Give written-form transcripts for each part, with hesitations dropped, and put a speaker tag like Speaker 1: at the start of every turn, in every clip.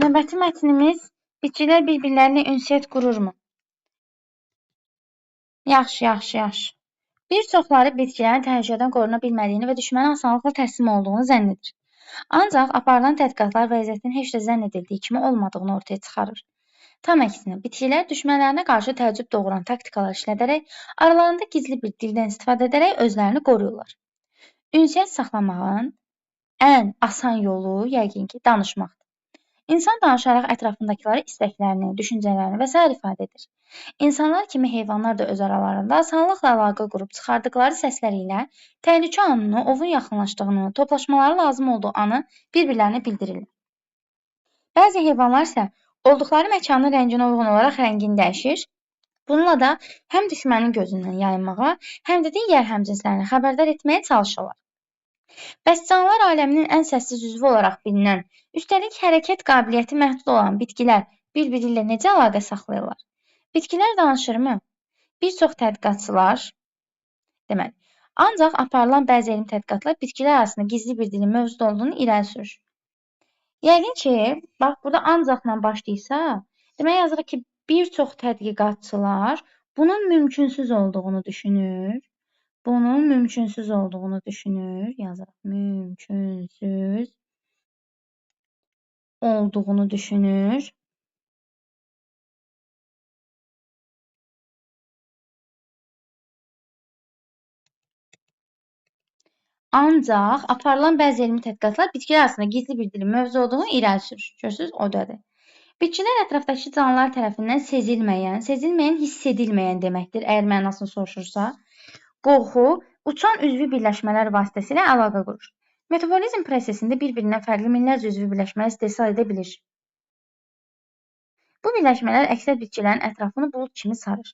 Speaker 1: Növbəti mətnimiz bitkilər bir-birlərinə ünsiyyət qururmu? Yaxşı. Bir çoxları bitkilərin təhlükədən qoruna bilmədiyini və düşmənə asanlıqla təslim olduğunu zənn edir. Ancaq aparılan tədqiqatlar vəziyyətin heç də zənn edildiyi kimi olmadığını ortaya çıxarır. Tam əksinə, bitkilər düşmənlərinə qarşı təəccüb doğuran taktikalar işlədərək, aralarında gizli bir dildən istifadə edərək özlərini qoruyurlar. Ünsiyyət saxlamağın ən asan yolu yəqin ki, danışmaqdır. İnsan danışaraq ətrafındakılara istəklərini, düşüncələrini və s. ifadə edir. İnsanlar kimi heyvanlar da öz aralarında asanlıqla əlaqə qurub çıxardıqları səslər ilə təhlükə anını, ovun yaxınlaşdığını, toplaşmaları lazım olduğu anı bir-birlərinə bildirirlər. Bəzi heyvanlar isə olduqları məkanın rənginə uyğun olaraq rəngini dəyişir. Bununla da həm düşmənin gözündən yayınmağa, həm də digər həmcinslərini xəbərdar etməyə çalışırlar. Bəs canlılar aləminin ən səssiz üzvü olaraq bilinən, üstəlik hərəkət qabiliyyəti məhdud olan bitkilər bir-biri ilə necə əlaqə saxlayırlar? Bitkilər danışırmı? Bir çox tədqiqatçılar, ancaq aparılan bəzi elmi tədqiqatlar bitkilər arasında gizli bir dilin mövcud olduğunu irəli sürür. Yəqin ki, bax, burada ancaqla başlayırsa, demək yazırıq ki, bir çox tədqiqatçılar bunun mümkünsüz olduğunu düşünür. Yazırıq, mümkünsüz olduğunu düşünür. Ancaq aparılan bəzi elmi tədqiqatlar bitkilər arasında gizli bir dilin mövcud olduğunu irəli sürür. Görürsünüz, odadır. Bitkilər ətrafdakı canlılar tərəfindən sezilməyən, hiss edilməyən deməkdir, əgər mənasını soruşursa. Qoxu, uçan üzvü birləşmələr vasitəsilə əlaqə qurur. Metabolizm prosesində bir-birindən fərqli minlərcə üzvü birləşmələr istehsal edə bilir. Bu birləşmələr əksər bitkilərin ətrafını bulud kimi sarır.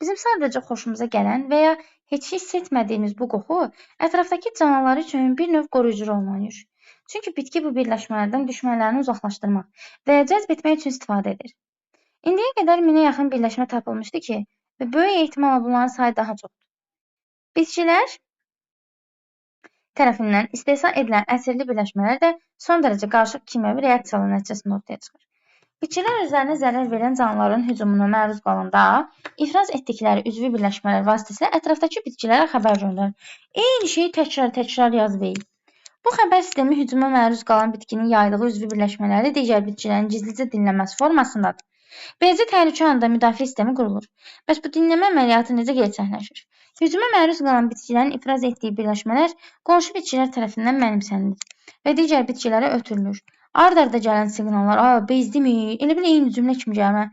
Speaker 1: Bizim sadəcə xoşumuza gələn və ya heç hiss etmədiyimiz bu qoxu ətrafdakı canlılar üçün bir növ qoruyucu rol oynayır. Çünki bitki bu birləşmələrdən düşmənlərini uzaqlaşdırmaq və ya cəzb etmək üçün istifadə edir. İndiyə qədər 1000-ə yaxın birləşmə tapılmışdı ki, və böyük ehtimalla bunların sayı daha çoxdur. Bitkilər tərəfindən istehsal edilən əsirli birləşmələr də son dərəcə qarışıq kimyəvi reaksiyalar nəticəsində ortaya çıxır. Bitkilər özlərinə zərər verən canlıların hücumuna məruz qalanda ifraz etdikləri üzvü birləşmələr vasitəsilə ətrafdakı bitkilərə xəbər göndərir. Eyni şeyi təkrar yazıb. Bu xəbər sistemi hücuma məruz qalan bitkinin yaydığı üzvü birləşmələri digər bitkilərin gizlicə dinləməsi formasındadır. Beləcə təhlükə anında müdafiə sistemi qurulur. Bəs bu dinləmə əməliyyatı necə gerçəkləşir? Hücuma məruz qalan bitkilərin ifraz etdiyi birləşmələr qonşu bitkilər tərəfindən mənimsənilir və digər bitkilərə ötürülür. Ard-arda gələn siqnallar, bezdimi, elə bil eyni cümlə kimi gəlmə,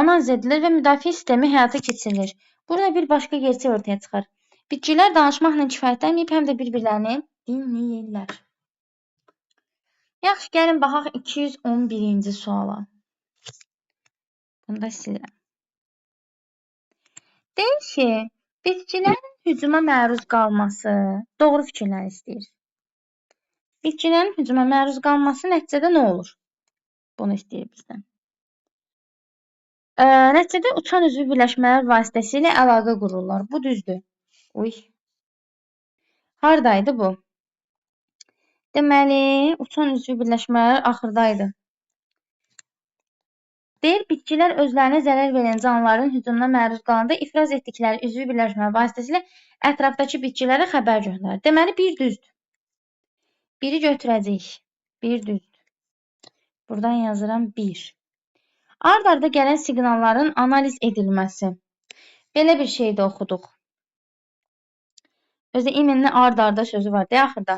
Speaker 1: analiz edilir və müdafiə sistemi həyata keçirilir. Burada bir başqa gerçək ortaya çıxır. Bitkilər danışmaqla kifayətlənməyib, həm də bir-birlərini dinləyirlər. Yaxşı, gəlin baxaq 211-ci suala. Bunu da silirəm. Deyir ki, bitkilərin hücuma məruz qalması doğru fikirlər istəyir. Bitkilərin hücuma məruz qalması nəticədə nə olur? Bunu istəyir bizdən. Nəticədə uçan üzvü birləşmələr vasitəsilə əlaqə qururlar. Bu düzdür. Haradaydı bu? Deməli, uçan üzvü birləşmələr axırdaydı. Deyir, bitkilər özlərinə zərər verən canlıların hücumuna məruz qalanda ifraz etdikləri üzvü birləşmələr vasitəsilə ətrafdakı bitkilərə xəbər göndərir. Deməli, bir düzdür. Biri götürəcəyik. Bir düzdür. Buradan yazıram 1. Ard-arda gələn siqnalların analiz edilməsi. Belə bir şey də oxuduq. Özü iminli ard-arda sözü var, deyə axırda.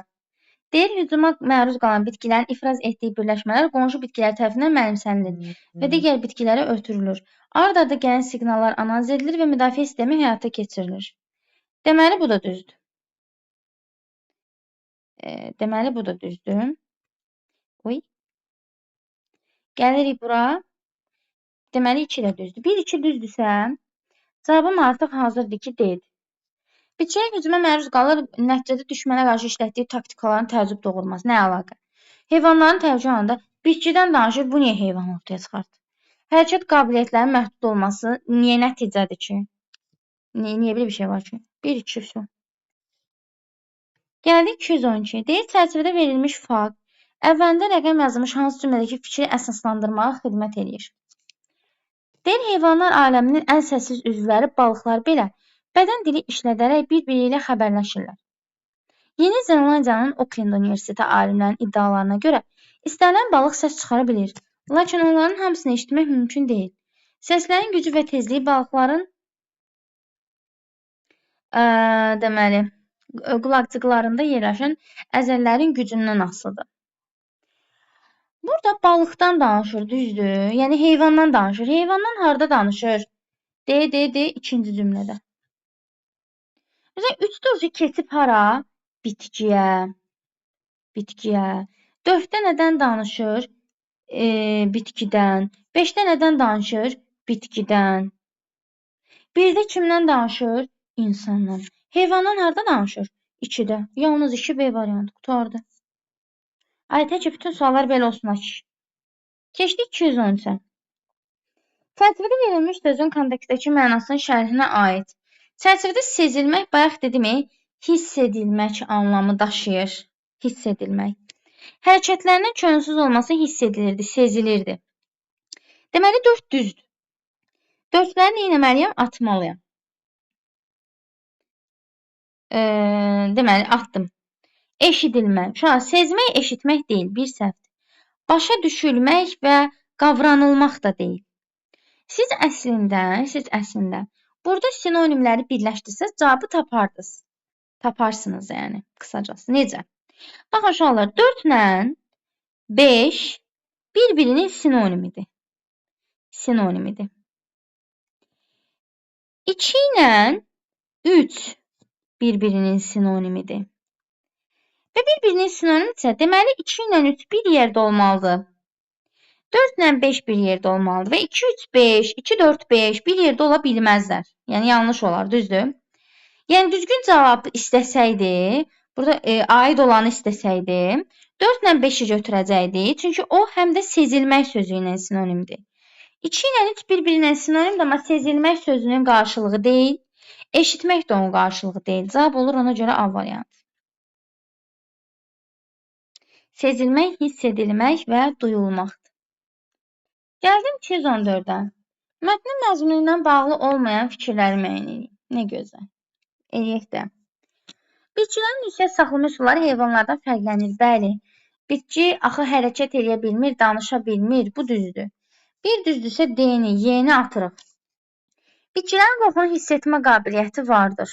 Speaker 1: Deyir, hücuma məruz qalan bitkilərin ifraz etdiyi birləşmələr qonşu bitkilər tərəfindən mənimsənilir və digər bitkilərə ötürülür. Ard-arda gələn siqnallar analiz edilir və müdafiə sistemi həyata keçirilir. Deməli, bu da düzdür. Gəlirik bura. Deməli, 2 də düzdür. 1-2 düzdürsə, cavabım artıq hazırdır ki, deyil. Bitkilər hücuma məruz qalır, nəticədə düşmənə qarşı işlətdiyi taktikaların təəccüb doğurması. Nə əlaqə? Heyvanların təhlükə anında bitkidən danışır, bu niyə heyvan ortaya çıxartdı? Hərəkət qabiliyyətlərinin məhdud olması niyə nəticədir ki? Niyə belə bir şey var ki? 1-2 su. Gəldik 212. Deyir, çərçivədə verilmiş fakt Əvvəlində rəqəm yazılmış hansı cümlədəki fikri əsaslandırmağa xidmət edir? Deyir, heyvanlar aləminin ən səssiz üzvləri balıqlar belə bədən dili işlədərək bir-biri ilə xəbərləşirlər. Yeni Zelandiyanın Oakland Universiteti alimlərinin iddialarına görə istənilən balıq səs çıxara bilir, lakin onların hamısını eşitmək mümkün deyil. Səslərin gücü və tezliyi balıqların qulaqcıqlarında yerləşən əzələlərin gücündən asılıdır. Burada balıqdan danışır, düzdür? Yəni heyvandan danışır. Heyvandan harda danışır? İkinci cümlədə. Məsələn, 3 dörcü keçib hara? Bitkiyə. 4-də nədən danışır? Bitkidən. 5-də nədən danışır? Bitkidən. 1-də kimdən danışır? İnsandan. Heyvandan harda danışır? 2-də. Yalnız 2B variantı qutardı. Aytə ki, bütün suallar belə olsun. Keçdik 213-ə. Çərçivədə verilmiş sözün kontekstdəki mənasının şərhinə aid. Çərçivədə sezilmək, bayaq dedimi, hiss edilmək anlamı daşıyır. Hiss edilmək. Hərəkətlərinin könülsüz olması hiss edilirdi, sezilirdi. Deməli, 4 düzdür. 4-ləri nə etməliyəm? Atmalıyam. Deməli, atdım. Eşidilmək. Sezmək, eşitmək deyil, bir səhvdir. Başa düşülmək və qavranılmaq da deyil. Siz əslində burada sinonimləri birləşdirsəz, cavabı taparsınız yəni, qısacası. Necə? Baxın, uşaqlar, 4 ilə 5 bir-birinin sinonimidir. 2 ilə 3 bir-birinin sinonimidir. Və bir-birinin sinonimidirsə, deməli 2 ilə 3 bir yerdə olmalıdır. 4 ilə 5 bir yerdə olmalıdır və 2, 3, 5, 2, 4, 5 bir yerdə ola bilməzlər. Yəni, yanlış olar, düzdür? Yəni, düzgün cavab istəsəydi, burada aid olanı istəsəydi, 4 ilə 5-i götürəcəkdi. Çünki o, həm də sezilmək sözü ilə sinonimdir. 2 ilə 3 bir-birinə sinonimdir, amma sezilmək sözünün qarşılığı deyil. Eşitmək də onun qarşılığı deyil. Cavab olur ona görə A variantı. Sezilmək, hiss edilmək və duyulmaq. Gəldim 214-ə. Mətnin məzmunu ilə bağlı olmayan fikirləri müəyyən edin. Nə gözəl. Eləyək də. Bitkilərin yüksək saxlama üsulları heyvanlardan fərqlənir. Bəli, bitki axı hərəkət edə bilmir, danışa bilmir. Bu düzdür. Bir düzdürsə D-ni, Y-ni atırıq. Bitkilərin qoxunu hiss etmə qabiliyyəti vardır.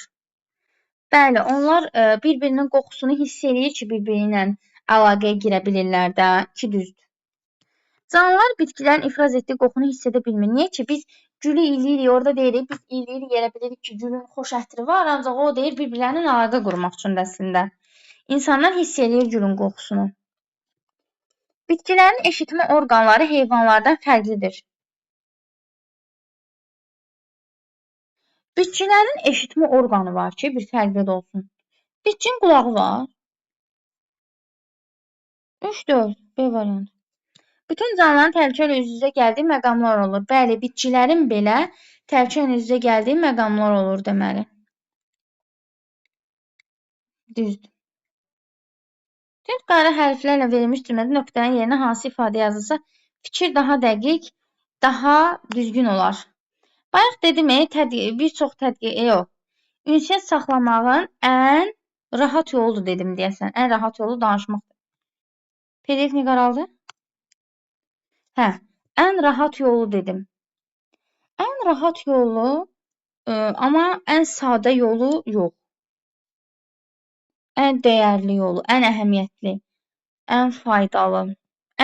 Speaker 1: Bəli, onlar bir-birinin qoxusunu hiss edir ki, bir-biri ilə əlaqəyə girə bilirlər də. 2 düzdür. Canlılar bitkilərin ifraz etdiyi qoxunu hiss edə bilmir. Niyə ki? Biz gülü eləyirik, orada deyirik, biz eləyirik, elə bilirik ki, gülün xoş ətri var, ancaq o deyir bir-birlərinin əlaqə qurmaq üçün əslində. İnsanlar hiss edir gülün qoxusunu. Bitkilərin eşitmə orqanları heyvanlardan fərqlidir. Bitkilərin eşitmə orqanı var ki, bir fərqli də olsun. Bitkinin qulağı var. 3-4, B variantı. Bütün canlıların təhlükə ilə üz-üzə gəldiyi məqamlar olur. Bəli, bitkilərin belə təhlükə ilə üz-üzə gəldiyi məqamlar olur deməli. Düzdür. Tünd qara hərflərlə verilmiş cümlədə nöqtənin yerinə hansı ifadə yazılsa, fikir daha dəqiq, daha düzgün olar. Bayaq dedim, bir çox tədqiq yox. Ünsiyyət saxlamağın ən rahat yoludur dedim deyəsən. Ən rahat yolu danışmaqdır. PDF nə qaraldı? Ən rahat yolu dedim. Ən rahat yolu, amma ən sadə yolu yox. Ən dəyərli yolu, ən əhəmiyyətli, ən faydalı,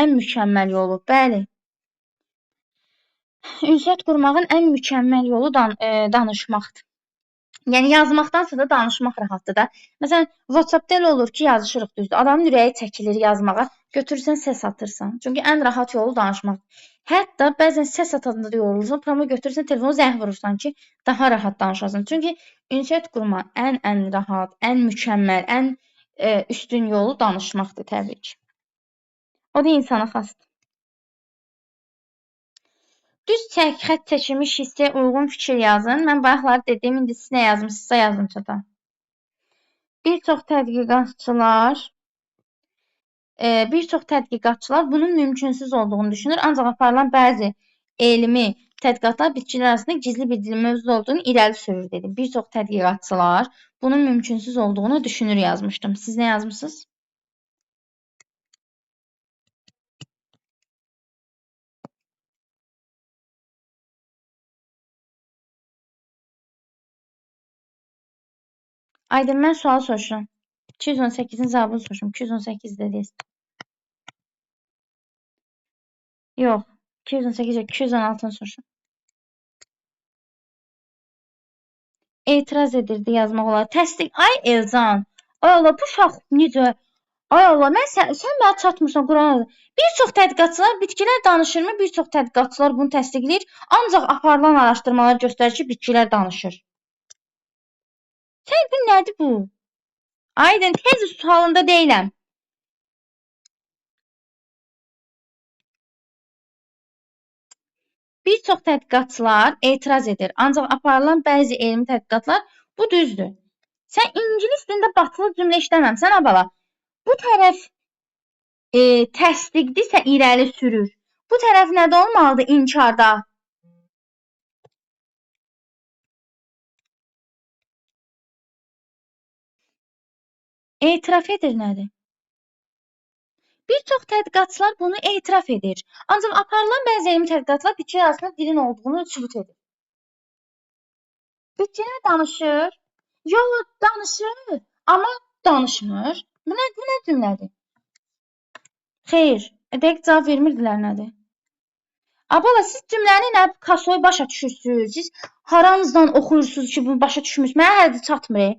Speaker 1: ən mükəmməl yolu. Bəli. Ünsiyyət qurmağın ən mükəmməl yolu danışmaqdır. Yəni, yazmaqdansa da danışmaq rahatdır da. Məsələn, WhatsApp-da elə olur ki, yazışırıq düzdür. Adamın ürəyi çəkilir yazmağa, götürürsən, səs atırsan. Çünki ən rahat yolu danışmaq. Hətta bəzən səs atanda da yorulursan, amma götürürsən, telefonu zəng vurursan ki, daha rahat danışasan. Çünki ünsiyyət qurmaq ən rahat, ən mükəmməl, ən üstün yolu danışmaqdır təbii ki. O da insana xasdır. Düz xətt çəkilmiş hissəyə uyğun fikir yazın. Mən bayaqları dedim, indi siz nə yazmışsınızsa yazın çata. Bir çox tədqiqatçılar Bir çox tədqiqatçılar bunun mümkünsüz olduğunu düşünür, ancaq aparılan bəzi elmi tədqiqatlar bitkilər arasında gizli bildirim mövcud olduğunu irəli sürür dedim. Bir çox tədqiqatçılar bunun mümkünsüz olduğunu düşünür yazmışdım. Siz nə yazmısınız? Aydın, mən sual soruşuram. 218-in cavabını soruşuram. 218 dediniz. Yox. 218 yox, 216-nı soruşuram. Etiraz edirdi yazmaq olar. Təsdiq. Ay Elcan. Ay Allah, bu uşaq necə? Ay Allah, sən mənə çatmırsan Qurana. Bir çox tədqiqatçılar bitkilər danışırmı? Bir çox tədqiqatçılar bunu təsdiqləyir. Ancaq aparılan araşdırmalar göstərir ki, bitkilər danışır. Sən bu nədir bu? Aydın, tez sualında deyiləm. Bir çox tədqiqatçılar etiraz edir. Ancaq aparılan bəzi elmi tədqiqatlar bu düzdür. Sən ingilis dilində batılı cümlə işləməmsən, abala. Bu tərəf təsdiqdirsə irəli sürür. Bu tərəf nədə olmalıdır? İnkarda. Etiraf edir nədir? Bir çox tədqiqatçılar bunu etiraf edir. Ancaq aparılan bəzi elmi tədqiqatlar bitkilər arasında dilin olduğunu sübut edir. Bitkilər danışır. Yox, danışır, amma danışmır. Bu nə cümlədir? Xeyr, dəqiq cavab vermirdilər nədir? Abala, siz cümləni nə kasoy başa düşürsünüz? Siz haranızdan oxuyursunuz ki, bunu başa düşmürsünüz? Mənə hələ də çatmır.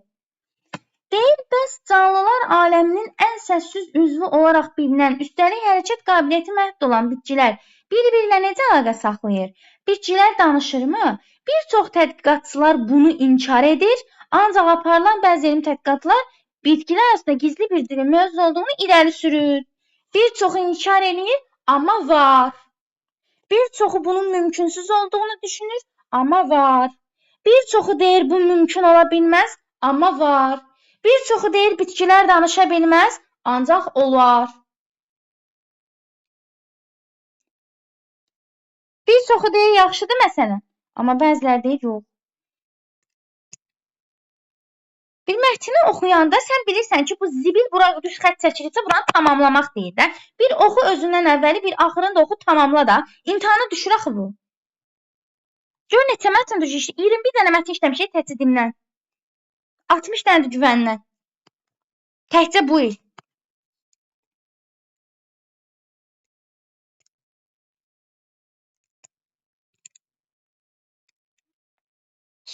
Speaker 1: Deyir, bəs canlılar aləminin ən səssiz üzvü olaraq bilinən, üstəlik hərəkət qabiliyyəti məhdud olan bitkilər bir-birlə necə əlaqə saxlayır? Bitkilər danışırmı? Bir çox tədqiqatçılar bunu inkar edir, ancaq aparılan bəzi elmi tədqiqatlar bitkilər arasında gizli bir dilin mövcud olduğunu irəli sürür. Bir çoxu inkar eləyir, amma var. Bir çoxu bunun mümkünsüz olduğunu düşünür, amma var. Bir çoxu deyir, bu mümkün ola bilməz, amma var. Bir çoxu deyir, bitkilər danışa bilməz, ancaq olar. Bir çoxu deyir, yaxşıdır məsələn, amma bəziləri deyir, yox. Bir mətni oxuyanda sən bilirsən ki, bu zibil bura düz xətt çəkilirsə, buranı tamamlamaq deyir də. Bir oxu özündən əvvəli, bir axırını da oxu, tamamla da. İmtahana düşür axı bu. Gör neçə mətn düşür işte. 21 dənə mətn işləmişik təhcidimdən. 60 dənə də güvəndən. Təkcə bu il.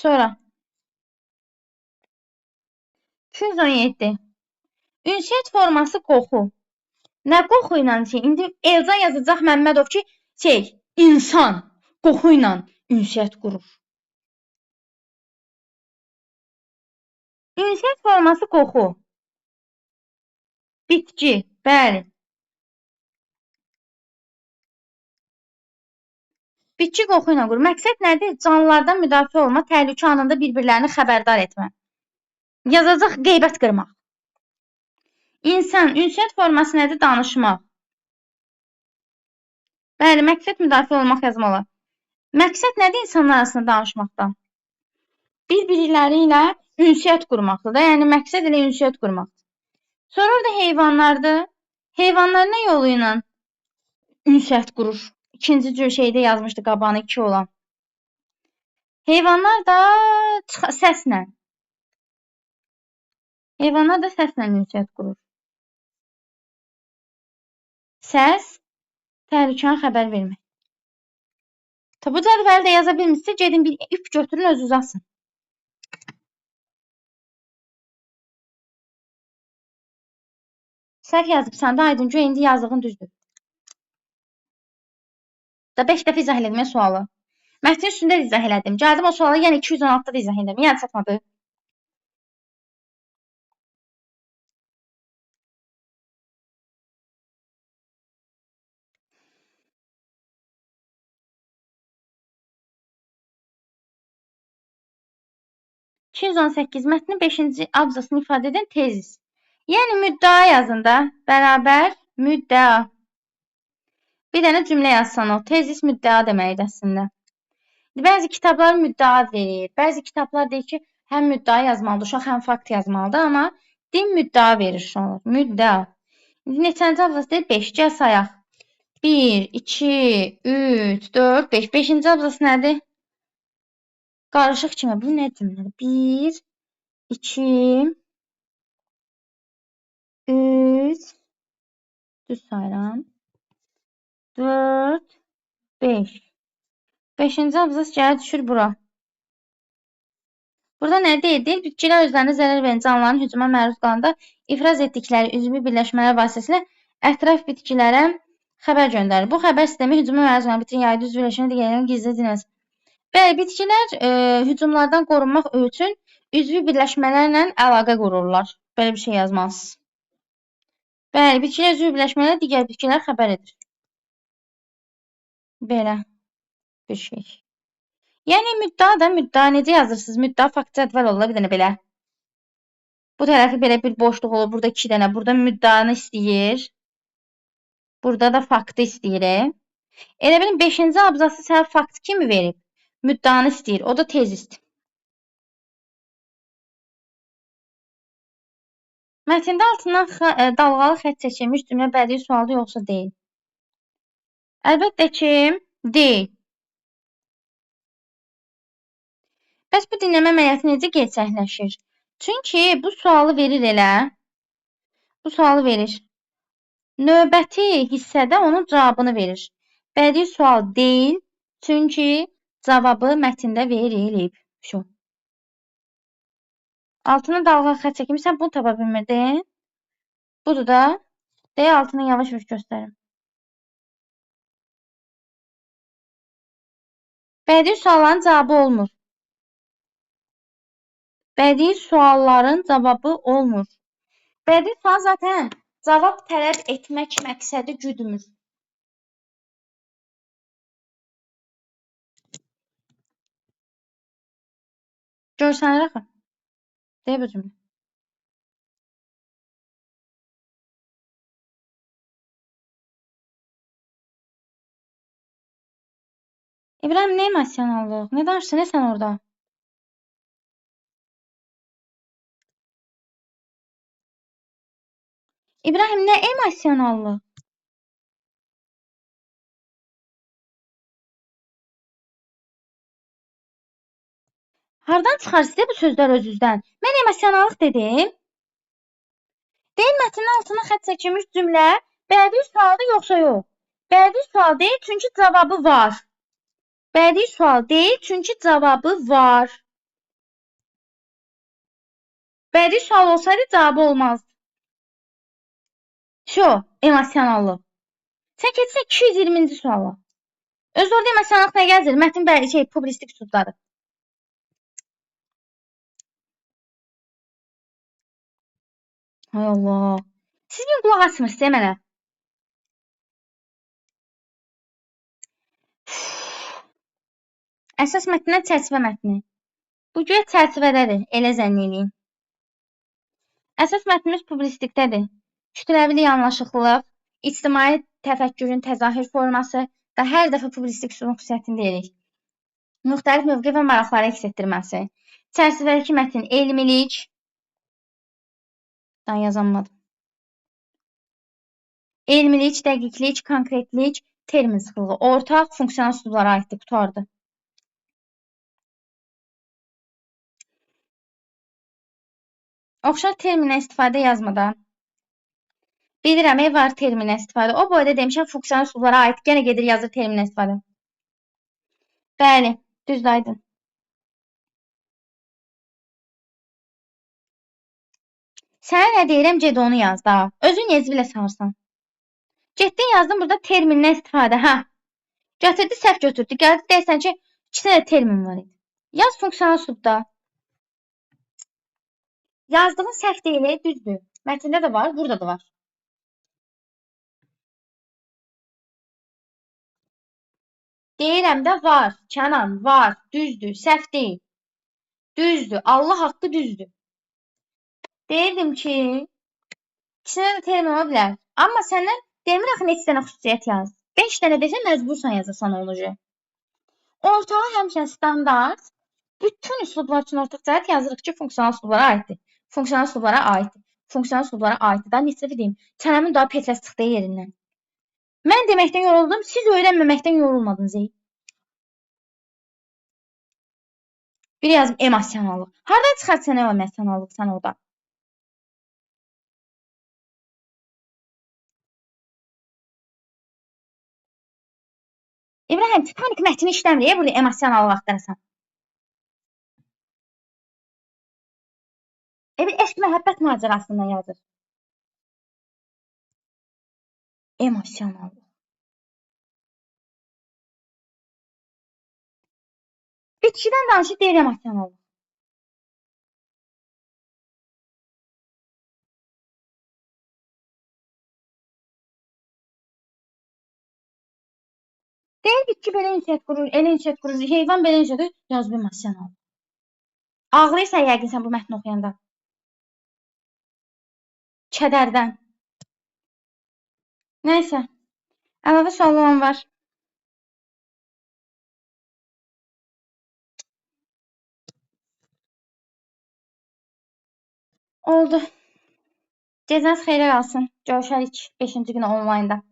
Speaker 1: Sonra. 217. Ünsiyyət forması qoxu. Nə qoxu ilə ki? İndi Elcan yazacaq Məmmədov ki, insan qoxu ilə ünsiyyət qurur. Ünsiyyət forması qoxu. Bitki, bəli. Bitki qoxu ilə qurur. Məqsəd nədir? Canlılardan müdafiə olma, təhlükə anında bir-birlərini xəbərdar etmə. Yazacaq qeybət qırmaq. İnsan, ünsiyyət forması nədir? Danışmaq. Bəli, məqsəd müdafiə olmaq yazmalı. Məqsəd nədir insanlar arasında danışmaqdan? Bir-birləri ilə ünsiyyət qurmaqdır da. Yəni, məqsəd ilə ünsiyyət qurmaqdır. Sonra orada heyvanlardır. Heyvanlar nə yolu ilə ünsiyyət qurur? İkinci cür şeydə yazmışdı, qabanı 2 olan. Heyvanlar da səslə. Heyvanlar da səslə ünsiyyət qurur. Səs təhlükəni xəbər vermək. Bu cədvəli də yaza bilmirsə, gedin bir ip götürün, özünüz asın. Səhv yazıbsan da, Aydın, indi yazdığın düzdür. Da 5 dəfə izah elədim sualı. Mətnin üstündə də izah elədim. Gəldim o sualı yenə 216-da da izah elədim. Yəni çatmadı. Mətnin 5-ci abzasını ifadə edən tezis. Yəni müddəa yazında bərabər Müddəa. Bir dənə cümlə yazsan o. Tezis müddəa deməkdir əslində. Bəzi kitablar müddəa verir. Bəzi kitablar deyir ki, həm müddəa yazmalıdır, uşaq həm fakt yazmalıdır, amma din müddəa verir uşaqlar. Müddəa. Neçənci abzas deyir? 5. Gəl sayaq. 1, 2, 3, 4, 5. 5-ci abzas nədir? Qarışıq kimi. Bu nə cümlədir? 1, 2, 3, düz sayıram. 4, 5. 5-ci abzas gəlir düşür bura. Burada nə deyir? Bitkilər özlərinə zərər verən canlıların hücuma məruz qalanda ifraz etdikləri üzvü birləşmələr vasitəsilə ətraf bitkilərə xəbər göndərir. Bu xəbər sistemi hücuma məruz qalan bitkinin yaydığı üzvü birləşmə digərlərini gizli dinləmez. Bəli, bitkilər hücumlardan qorunmaq üçün üzvü birləşmələrlə əlaqə qururlar. Belə bir şey yazmalısınız. Bəli, bitkilər üzvü birləşmələrlə digər bitkilər xəbər edir. Belə bir şey. Yəni müddəa da müddəa necə yazırsınız? Müddəa fakt cədvəl olur bir dənə belə. Bu tərəfi belə bir boşluq olur. Burada 2 dənə. Burada müddəanı istəyir. Burada da faktı istəyir. Elə bilin 5-ci abzası sənə fakt kimi verib. Müddəanı istəyir. O da tezist. Mətndə altından dalğalı xətt çəkilmiş cümlə bədii sualdır yoxsa deyil? Əlbəttə ki, deyil. Bəs bu dinləmə əməliyyatı necə gerçəkləşir? Çünki bu sualı verir elə. Bu sualı verir. Növbəti hissədə onun cavabını verir. Bədii sual deyil, çünki cavabı mətndə verilib. Şu. Altına dalğa xətt çəkilmiş, sən bunu tapa bilmirdin. Budur da. Deyə altını yavaş-yavaş göstərim. Bədii sualların cavabı olmur. Bədii sualların cavabı olmur. Bədii sual zaten cavab tələb etmək məqsədi güdmür. Görsənir axı. Deyə bu cümlə. İbrahim, nə emosionallıq? Nə danışsın, nə sən orada? İbrahim, nə emosionallıq? Hardan çıxarsınız bu sözlər özünüzdən? Mən emosionallıq dedim. Deyil, mətnin altına xətt çəkilmiş cümlə bədii sualdır yoxsa yox? Bədii sual deyil, çünki cavabı var. Bədii sual deyil, çünki cavabı var. Bədii sual olsaydı cavabı olmazdı. Şu, emosionallıq. Sən keçsən 220-ci suala. Öz orada emosionallıq nə gəzir? Mətn publistik üslubdadır. Hay Allah. Siz bir qulaq asmırsınız mənə. Əsas mətndən çərçivə mətni. Bu güya çərçivədədir, elə zənn eləyin. Əsas mətnimiz publistikdədir. Kütləvi anlaşıqlılıq, ictimai təfəkkürün təzahür forması və hər dəfə publistik üsulun xüsusiyyətini deyirik. Müxtəlif mövqe və maraqları əks etdirməsi. Çərçivədəki mətn elmilik. Daha yazamadım. Elmilik, dəqiqlik, konkretlik, termin sıxlığı. Ortaq funksional üslublara aiddir. Qutardı. Oxşar terminə istifadə yazmadan. Bilirəm, var terminə istifadə. O boyda demişəm, funksional üslublara aid. Yenə gedir yazır terminə istifadə. Bəli, düzdür, aydın. Sənə nə deyirəm, ged onu yaz da. Özün nezvilə sarsan. Getdin yazdın burada termindən istifadə. Hə. Gətirdi, səhv götürdü. Gəldi deyirsən ki, 2 dənə termin var idi. Yaz funksional üslubda. Yazdığın səhv deyil, düzdür. Mətndə də var, burada da var. Deyirəm də var, Kənan, var, düzdür, səhv deyil. Düzdür, Allah haqqı düzdür. Deyirdim ki, ikisində də termin ola bilər. Amma səndən Demir axı neçə dənə xüsusiyyət yaz. 5 dənə desən məcbursan yazasan onu. Ortağı həmişə standart. Bütün üslublar üçün ortaq cəhət yazırıq ki, funksional üslublara aiddir. Funksional üslublara aiddir. Funksional üslublara aiddir. Daha neçə deyim, çənəmin daha petləsi çıxdı yerindən. Mən deməkdən yoruldum, siz öyrənməməkdən yorulmadınız. Bir yazım emosionallıq. Hardan çıxartsan emosionallıq sən orada? İbrahim, Titanik mətni işləmir, burada emosionallıq axtarırsan. Bir eşq məhəbbət macərasından yazır. Emosionallıq. Bitkidən danışıb deyir emosionallıq. Deyir bitki belə ünsiyyət qurur, elə ünsiyyət qurur, heyvan belə ünsiyyət qurur, yazıb emosionallıq. Ağlayırsan yəqin sən bu mətni oxuyanda. Kədərdən. Nəysə. Əlavə sualı olan var. Oldu. Gecəniz xeyrə qalsın. Görüşərik 5-ci günə onlaynda.